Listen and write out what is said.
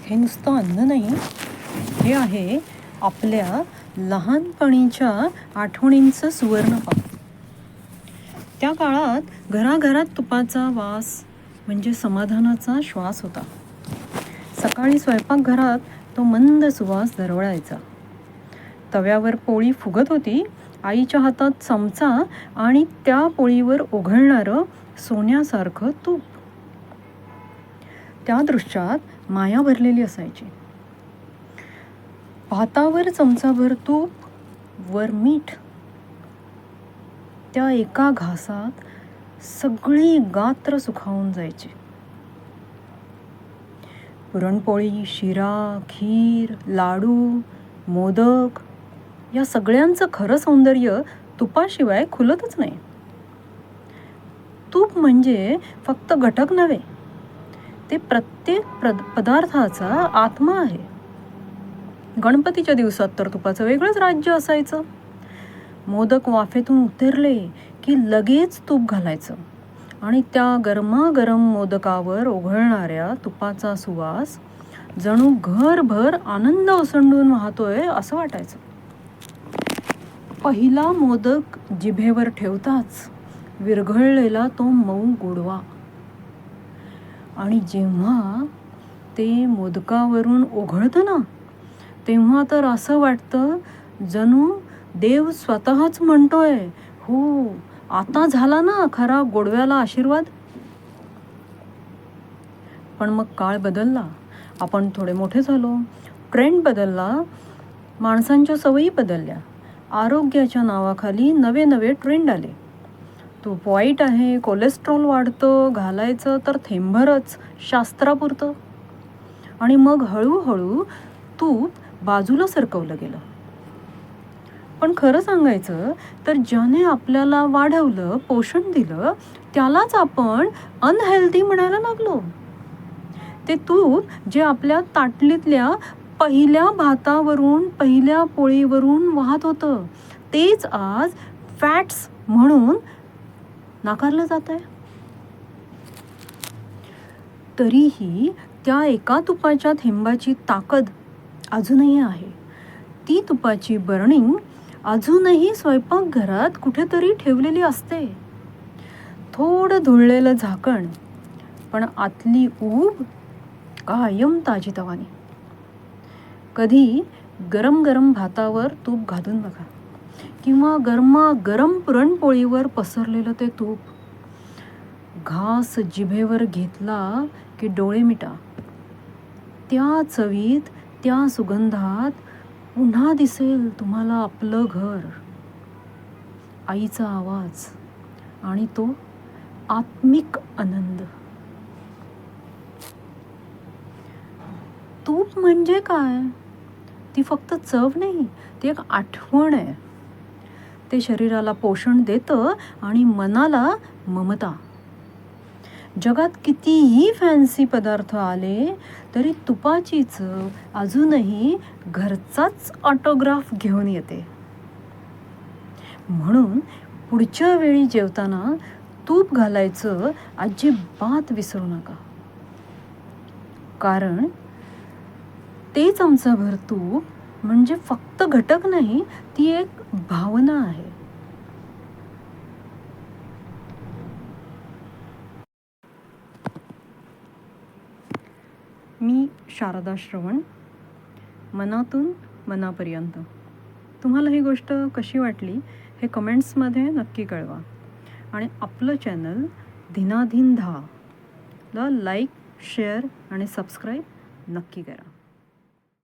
हे नुसतं अन्न नाही, हे आहे आपल्या लहानपणीच्या आठवणींचं सुवर्णपान. त्या काळात घराघरात तुपाचा वास म्हणजे समाधानाचा श्वास होता. सकाळी स्वयंपाकघरात तो मंद सुवास दरवळायचा. तव्यावर पोळी फुगत होती, आईच्या हातात चमचा आणि त्या पोळीवर ओघळणारं सोन्यासारखं तूप. त्या दृश्यात माया भरलेली असायची. भातावर चमचाभर तूप, वर मीठ. त्या एका घासात सगळी गात्र सुखावून जायची. पुरणपोळी, शिरा, खीर, लाडू, मोदक या सगळ्यांचं खरं सौंदर्य तुपाशिवाय खुलतच नाही. तूप म्हणजे फक्त घटक नव्हे, ते प्रत्येक पदार्थाचा आत्मा आहे. गणपतीच्या दिवसात तर तुपाचं वेगळंच राज्य असायचं. मोदक वाफेतून उतरले की लगेच तूप घालायचं आणि त्या गरमागरम मोदकावर ओघळणाऱ्या तुपाचा सुवास जणू घरभर आनंद ओसंडून वाहतोय असं वाटायचं. पहिला मोदक जिभेवर ठेवताच विरघळलेला तो मऊ गोडवा, आणि जेव्हा ते मोदकावरून ओघळतं ना, तेव्हा तर असं वाटतं जणू देव स्वतःच म्हणतोय, हो आता झाला ना खरा गोडव्याला आशीर्वाद. पण मग काळ बदलला, आपण थोडे मोठे झालो, ट्रेंड बदलला, माणसांच्या सवयी बदलल्या, आरोग्याच्या नावाखाली नवे नवे ट्रेंड आले. तूप वाईट आहे, कोलेस्ट्रॉल वाढतं, घालायचं तर थेंबरच शास्त्रापुरतं. आणि मग हळूहळू तूप बाजूला सरकवलं गेलं. पण खरं सांगायचं तर ज्याने आपल्याला वाढवलं, पोषण दिलं, त्यालाच आपण अनहेल्दी म्हणायला लागलो. ते तूप जे आपल्या ताटलीतल्या पहिल्या भातावरून, पहिल्या पोळीवरून वाहत होतं, तेच आज फॅट्स म्हणून नाकारलं जात आहे. तरीही त्या एका तुपाच्या थेंबाची ताकद अजूनही आहे. ती तुपाची बर्निंग अजूनही स्वयंपाकघरात कुठेतरी ठेवलेली असते. थोडं धुळलेलं झाकण, पण आतली ऊब कायम ताजीतवानी. कधी गरम गरम भातावर तूप घालून बघा, किंवा गरम पुरणपोळीवर पसरलेलं ते तूप. घास जिभेवर घेतला की डोळे मिटा. त्या चवीत, त्या सुगंधात पुन्हा दिसेल तुम्हाला आपलं घर, आईचा आवाज आणि तो आत्मिक आनंद. तूप म्हणजे काय? ती फक्त चव नाही, ती एक आठवण आहे. ते शरीराला पोषण देतं आणि मनाला ममता. जगात कितीही फॅन्सी पदार्थ आले तरी तुपाची चव अजूनही घरचाच ऑटोग्राफ घेऊन येते. म्हणून पुढच्या वेळी जेवताना तूप घालायचं अजिबात विसरू नका. कारण ते चमचाभर तूप म्हणजे फक्त घटक नाही, ती एक भावना आहे. मी शारदा श्रवण, मनातून मनापर्यंत. तुम्हाला ही गोष्ट कशी वाटली हे कमेंट्समध्ये नक्की कळवा. आणि आपलं चॅनल धिनाधिन 10 ला लाईक, शेअर आणि सबस्क्राईब नक्की करा.